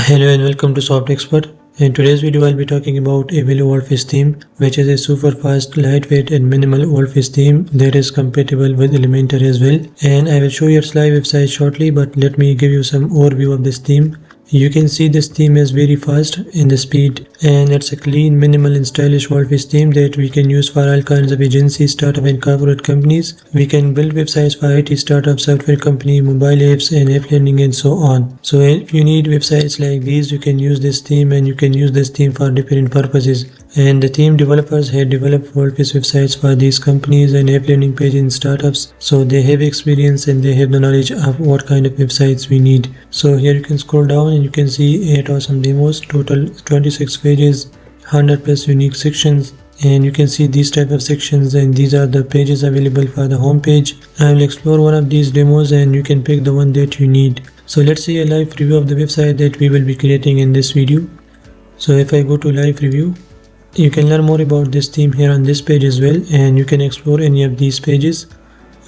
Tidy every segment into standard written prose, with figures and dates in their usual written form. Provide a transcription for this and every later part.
Hello and welcome to softexpert. In today's video I'll be talking about Evalo WordPress theme, which is a super fast, lightweight and minimal WordPress theme that is compatible with Elementor as well. And I will show you its live website shortly, but let me give you some overview of this theme. You can see this theme is very fast in the speed, and it's a clean, minimal and stylish WordPress theme that we can use for all kinds of agencies, startup and corporate companies. We can build websites for IT startups, software company, mobile apps and app learning and so on. So if you need websites like these, you can use this theme, and you can use this theme for different purposes. And the theme developers have developed WordPress websites for these companies and app learning pages and startups. So they have experience and they have the knowledge of what kind of websites we need. So here you can scroll down and you can see 8 awesome demos, total 26 pages, 100 plus unique sections. And you can see these type of sections, and these are the pages available for the home page. I will explore one of these demos and you can pick the one that you need. So let's see a live review of the website that we will be creating in this video. So if I go to live review, you can learn more about this theme here on this page as well, and you can explore any of these pages,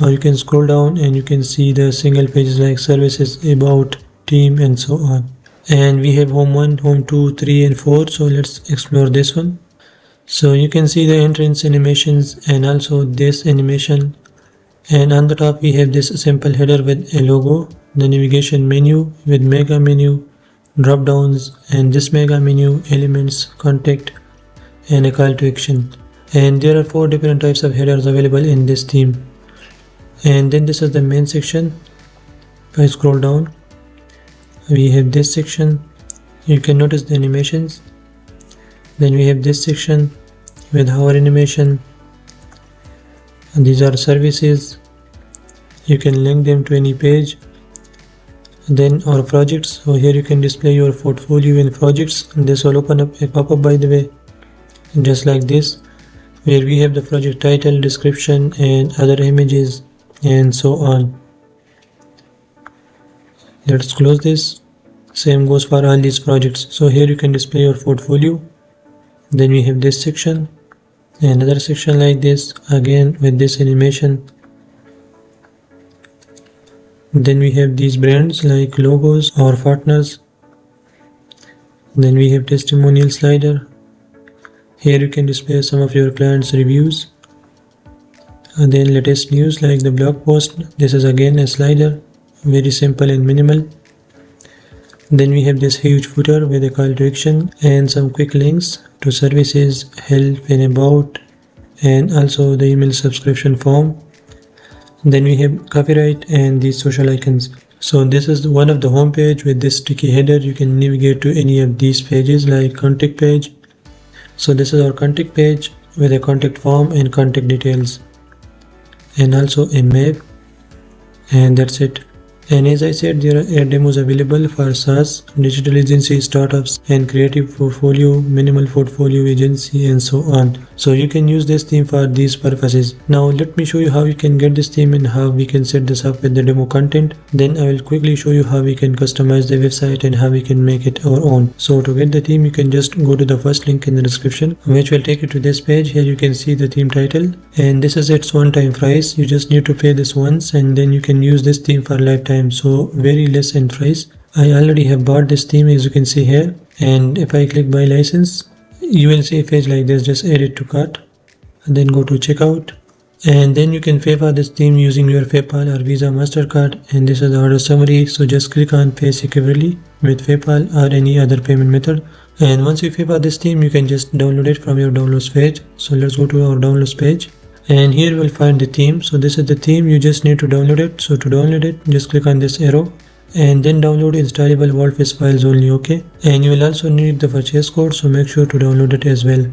or you can scroll down and you can see the single pages like services, about, team and so on. And we have home 1, home 2, 3 and 4. So let's explore this one. So you can see the entrance animations and also this animation, and on the top we have this simple header with a logo, the navigation menu with mega menu, drop downs, and this mega menu, elements, contact and a call to action. And there are 4 different types of headers available in this theme. And then this is the main section. If I scroll down, we have this section. You can notice the animations. Then we have this section with hover animation, and these are services. You can link them to any page. Then our projects, so here you can display your portfolio and projects. This will open up a pop-up, by the way, just like this, where we have the project title, description and other images and so on. Let's close this. Same goes for all these projects. So here you can display your portfolio. Then we have this section, another section like this, again with this animation. Then we have these brands like logos or partners. Then we have testimonial slider. Here you can display some of your clients' reviews. And then latest news like the blog post. This is again a slider, very simple and minimal. Then we have this huge footer with a call to action and some quick links to services, help and about, and also the email subscription form. Then we have copyright and these social icons. So this is one of the home page with this sticky header. You can navigate to any of these pages like contact page. So this is our contact page with a contact form and contact details, and also a map, and that's it. And as I said, there are demos available for SaaS, digital agency, startups and creative portfolio, minimal portfolio agency and so on. So you can use this theme for these purposes. Now let me show you how you can get this theme and how we can set this up with the demo content. Then I will quickly show you how we can customize the website and how we can make it our own. So to get the theme, you can just go to the first link in the description, which will take you to this page. Here you can see the theme title, and this is its one-time price. You just need to pay this once and then you can use this theme for lifetime. So very less in price. I already have bought this theme, as you can see here, and if I click buy license, you will see a page like this. Just add it to cart and then go to checkout, and then you can pay for this theme using your PayPal or Visa MasterCard. And this is the order summary. So just click on pay securely with PayPal or any other payment method, and once you pay for this theme, you can just download it from your downloads page. So let's go to our downloads page. And here you will find the theme. So this is the theme. You just need to download it. So to download it, just click on this arrow and then download installable WordPress files only. Okay, and you will also need the purchase code, so make sure to download it as well.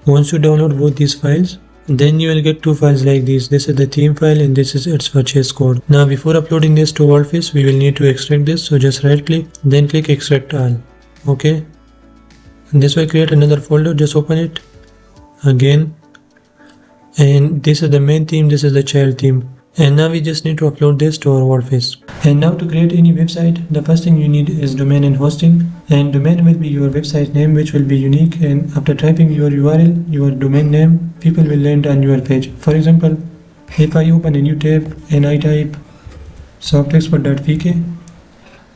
Once you download both these files, then you will get 2 files like these. This is the theme file and this is its purchase code. Now before uploading this to WordPress, we will need to extract this. So just right click, then click extract all. Okay, and this will create another folder. Just open it again. And this is the main theme, this is the child theme. And now we just need to upload this to our WordPress. And now to create any website, the first thing you need is domain and hosting. And domain will be your website name, which will be unique. And after typing your URL, your domain name, people will land on your page. For example, if I open a new tab and I type softexpert.vk,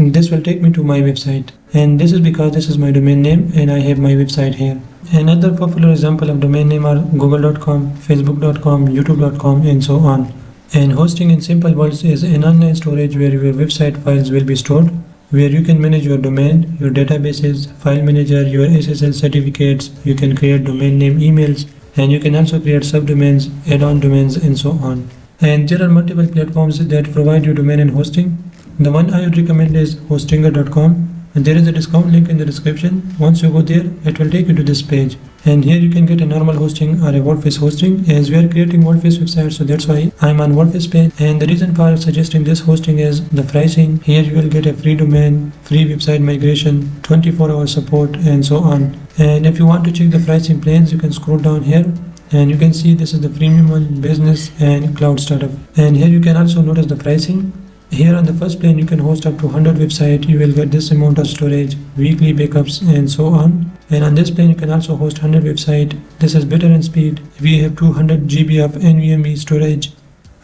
This will take me to my website, and this is because this is my domain name and I have my website here. Another popular example of domain name are google.com, facebook.com, youtube.com, and so on. And hosting in simple words is an online storage where your website files will be stored, where you can manage your domain, your databases, file manager, your SSL certificates, you can create domain name emails, and you can also create subdomains, add-on domains, and so on. And there are multiple platforms that provide you domain and hosting. The one I would recommend is hostinger.com, and there is a discount link in the description. Once you go there, it will take you to this page, and here you can get a normal hosting or a WordPress hosting, as we are creating WordPress website, so that's why I'm on WordPress page. And the reason for suggesting this hosting is the pricing. Here you will get a free domain, free website migration, 24-hour support, and so on. And if you want to check the pricing plans, you can scroll down here, and you can see this is the premium one, business, and cloud startup. And here you can also notice the pricing. Here on the first plan you can host up to 100 websites, you will get this amount of storage, weekly backups, and so on. And on this plan you can also host 100 websites. This is better in speed. We have 200 GB of NVMe storage,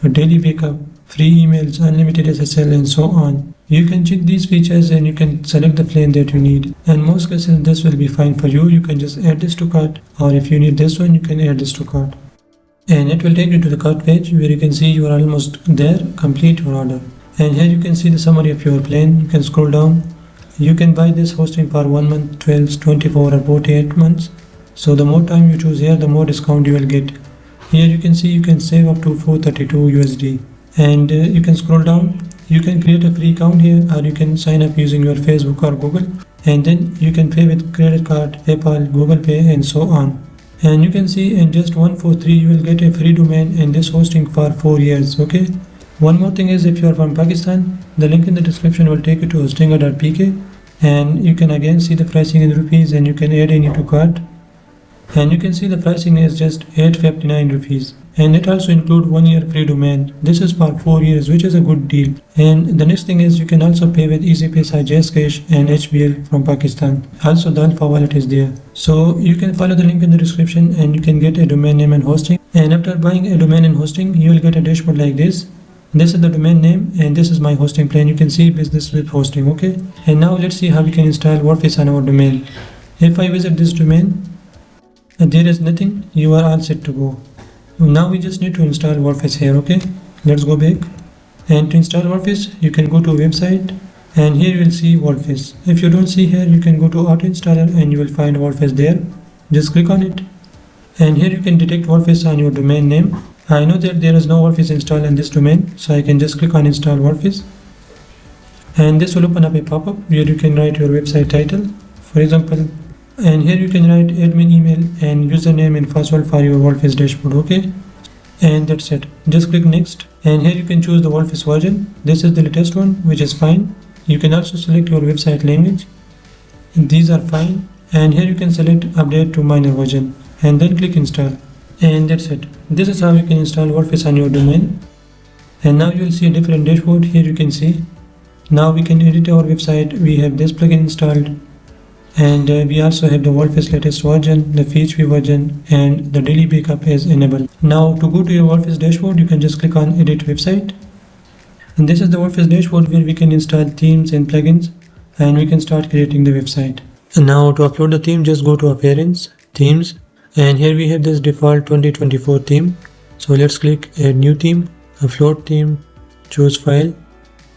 a daily backup, free emails, unlimited SSL, and so on. You can check these features and you can select the plan that you need. In most cases this will be fine for you. You can just add this to cart, or if you need this one you can add this to cart. And it will take you to the cart page where you can see you are almost there, complete your order. And here you can see the summary of your plan. You can scroll down. You can buy this hosting for 1 month, 12, 24 or 48 months. So the more time you choose here, the more discount you will get. Here you can see you can save up to 432 USD. And you can scroll down. You can create a free account here, or you can sign up using your Facebook or Google. And then you can pay with credit card, PayPal, Google Pay, and so on. And you can see in just 143 you will get a free domain and this hosting for 4 years. Okay. One more thing is, if you are from Pakistan, the link in the description will take you to hostinger.pk, and you can again see the pricing in rupees, and you can add any to cart. And you can see the pricing is just 859 rupees, and it also includes 1 year free domain. This is for 4 years, which is a good deal. And the next thing is you can also pay with EasyPay, JazzCash, and HBL from Pakistan. Also the Alpha wallet is there. So you can follow the link in the description and you can get a domain name and hosting. And after buying a domain and hosting, you will get a dashboard like this. This is the domain name and this is my hosting plan. You can see business with hosting. Okay, and now let's see how we can install WordPress on our domain. If I visit this domain, there is nothing. You are all set to go. Now we just need to install WordPress here. Okay, let's go back, and to install WordPress you can go to website, and here you will see WordPress. If you don't see here, you can go to auto installer and you will find WordPress there. Just click on it, and here you can detect WordPress on your domain name. I know that there is no WordPress installed in this domain, so I can just click on install WordPress, and this will open up a pop-up where you can write your website title, for example, and here you can write admin email and username and password for your WordPress dashboard. Okay, and that's it. Just click next, and here you can choose the WordPress version. This is the latest one, which is fine. You can also select your website language. These are fine, and here you can select update to minor version and then click install. And that's it. This is how you can install WordPress on your domain. And now you will see a different dashboard. Here you can see now we can edit our website. We have this plugin installed, and we also have the WordPress latest version, the PHP version, and the daily backup is enabled. Now to go to your WordPress dashboard, you can just click on edit website, and this is the WordPress dashboard where we can install themes and plugins, and we can start creating the website. And now to upload the theme, just go to appearance, themes, and here we have this default 2024 theme. So let's click add new theme, upload theme, choose file,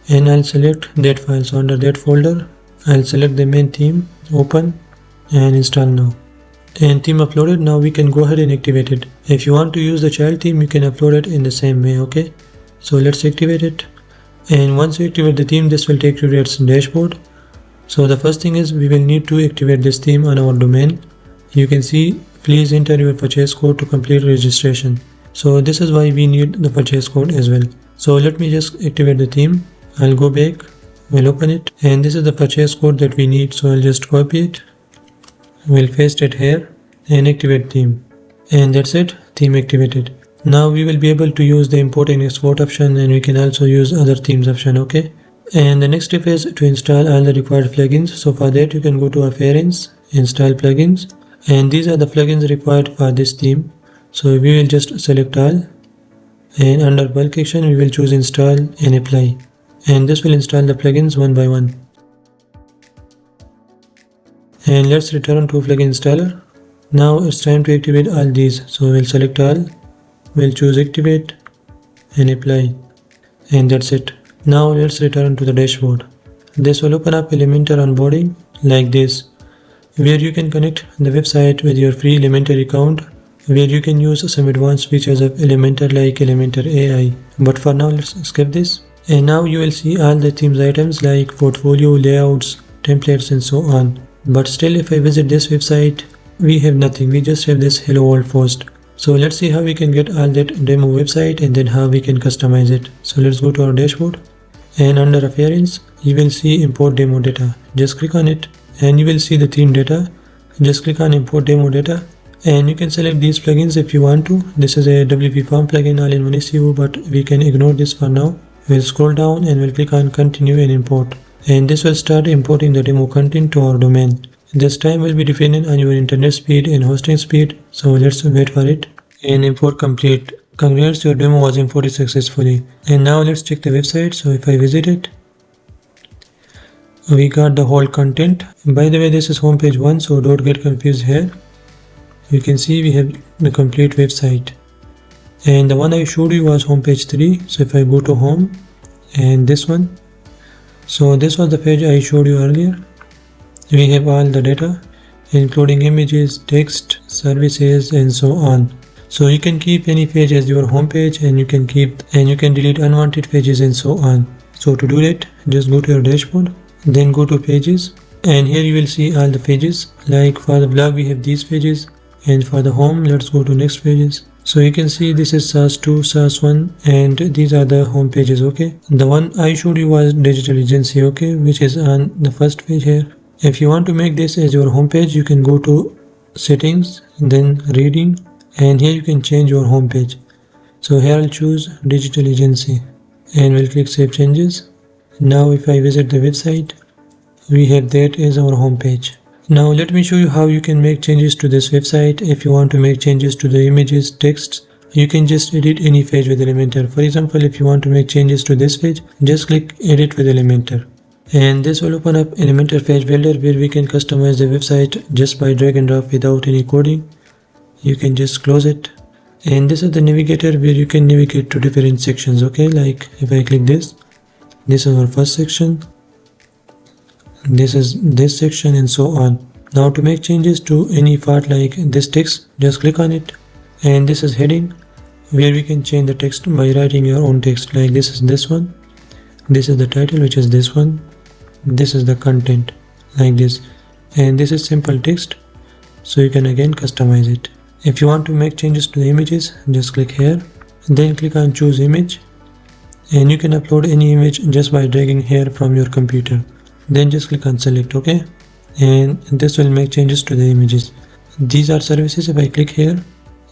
and I'll select that file. So under that folder I'll select the main theme, open, and install now. And theme uploaded. Now we can go ahead and activate it. If you want to use the child theme, you can upload it in the same way. Okay, so let's activate it, and once you activate the theme, this will take you to its dashboard. So the first thing is we will need to activate this theme on our domain. You can see please enter your purchase code to complete registration. So this is why we need the purchase code as well. So let me just activate the theme. I'll go back, we'll open it, and this is the purchase code that we need. So I'll just copy it, we'll paste it here and activate theme, and that's it, theme activated. Now we will be able to use the import and export option, and we can also use other themes option. Okay, and the next step is to install all the required plugins. So for that you can go to appearance, install plugins, and these are the plugins required for this theme. So we will just select all, and under bulk action we will choose install and apply, and this will install the plugins one by one. and let's return to plugin installer. Now it's time to activate all these, so we'll select all, we'll choose activate and apply, and that's it. Now let's return to the dashboard. This will open up Elementor onboarding like this, where you can connect the website with your free Elementor account, where you can use some advanced features of Elementor like Elementor AI. But for now, let's skip this. And now you will see all the themes items like portfolio, layouts, templates and so on. But still, if I visit this website, we have nothing. We just have this hello world first. So let's see how we can get all that demo website and then how we can customize it. So let's go to our dashboard, and under appearance, you will see import demo data. Just click on it and you will see the theme data. Just click on import demo data and you can select these plugins if you want to. This is a WP Form plugin all-in-one SEO, but we can ignore this for now. We'll scroll down and we'll click on continue and import. And this will start importing the demo content to our domain. This time will be dependent on your internet speed and hosting speed, so let's wait for it. And import complete. Congrats, your demo was imported successfully. And now let's check the website. So if I visit it, we got the whole content. By the way, this is homepage 1, so don't get confused here. You can see we have the complete website. And the one I showed you was homepage 3. So if I go to home and this one, so this was the page I showed you earlier. We have all the data, including images, text, services and so on. So you can keep any page as your home page, and you can delete unwanted pages and so on. So to do that, just go to your dashboard, then go to pages, and here you will see all the pages. Like for the blog we have these pages, and for the home let's go to next pages. So you can see this is SAS 2, SAS 1 and these are the home pages. Okay, the one I showed you was digital agency, okay, which is on the first page here. If you want to make this as your home page, you can go to settings, then reading, and here you can change your home page. So here I'll choose digital agency and we'll click save changes. Now if I visit the website, we have that as our home page. Now let me show you how you can make changes to this website. If you want to make changes to the images, texts, you can just edit any page with Elementor. For example, if you want to make changes to this page, just click edit with Elementor. And this will open up Elementor page builder, where we can customize the website just by drag and drop without any coding. You can just close it. And this is the navigator where you can navigate to different sections. Okay, like if I click this is our first section, this is this section and so on. Now to make changes to any part like this text, just click on it, and this is heading, where we can change the text by writing your own text. Like this is this one, this is the title, which is this one, this is the content like this, and this is simple text, so you can again customize it. If you want to make changes to the images, just click here, then click on choose image, and you can upload any image just by dragging here from your computer. Then just click on select, okay, and this will make changes to the images. These are services. If I click here,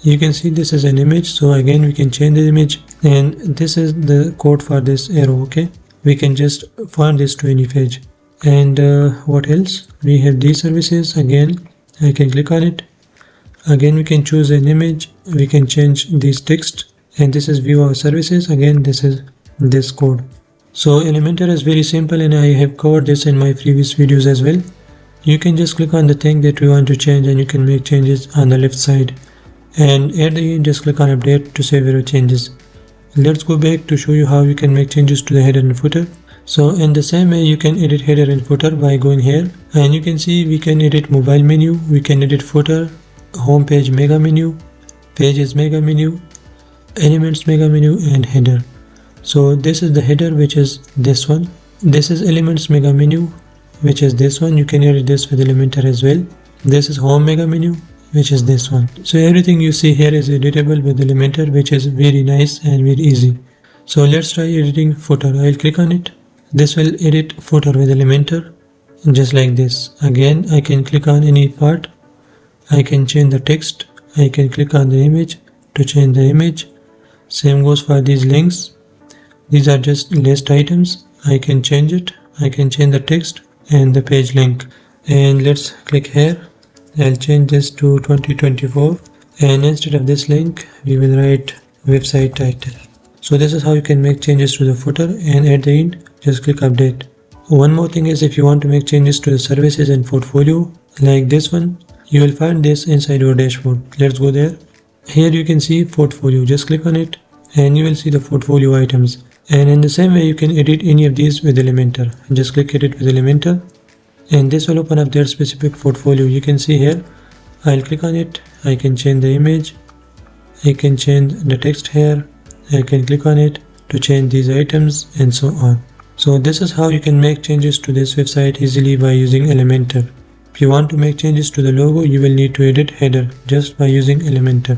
you can see this is an image, so again we can change the image, and this is the code for this arrow. Okay, we can just find this to any page. And what else, we have these services. Again I can click on it, again we can choose an image, we can change this text, and this is view our services. Again this is this code. So Elementor is very simple, and I have covered this in my previous videos as well. You can just click on the thing that you want to change, and you can make changes on the left side, and at the end just click on update to save your changes. Let's go back to show you how you can make changes to the header and footer. So in the same way, you can edit header and footer by going here, and you can see we can edit mobile menu, we can edit footer, home page mega menu, pages mega menu, elements mega menu, and header. So this is the header, which is this one. This is elements mega menu, which is this one. You can edit this with Elementor as well. This is home mega menu, which is this one. So everything you see here is editable with Elementor, which is very nice and very easy. So let's try editing footer. I'll click on it. This will edit footer with Elementor, just like this. Again, I can click on any part. I can change the text. I can click on the image to change the image. Same goes for these links. These are just list items. I can change it. I can change the text and the page link. And let's click here. I'll change this to 2024, and instead of this link we will write website title. So this is how you can make changes to the footer, and at the end just click update. One more thing is, if you want to make changes to the services and portfolio, like this one. You will find this inside your dashboard. Let's go there. Here you can see portfolio. Just click on it and you will see the portfolio items. And in the same way you can edit any of these with Elementor. Just click edit with Elementor and this will open up their specific portfolio. You can see here, I'll click on it. I can change the image. I can change the text here. I can click on it to change these items and so on. So this is how you can make changes to this website easily by using Elementor. If you want to make changes to the logo, you will need to edit header just by using Elementor.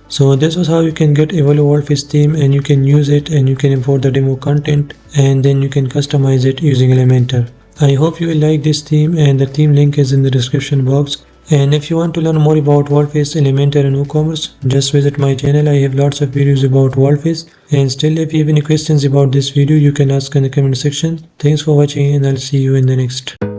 So this was how you can get Evalo WordPress theme, and you can use it and you can import the demo content and then you can customize it using Elementor. I hope you will like this theme, and the theme link is in the description box. And if you want to learn more about WordPress, Elementor and WooCommerce, just visit my channel. I have lots of videos about WordPress. And still, if you have any questions about this video, you can ask in the comment section. Thanks for watching and I'll see you in the next.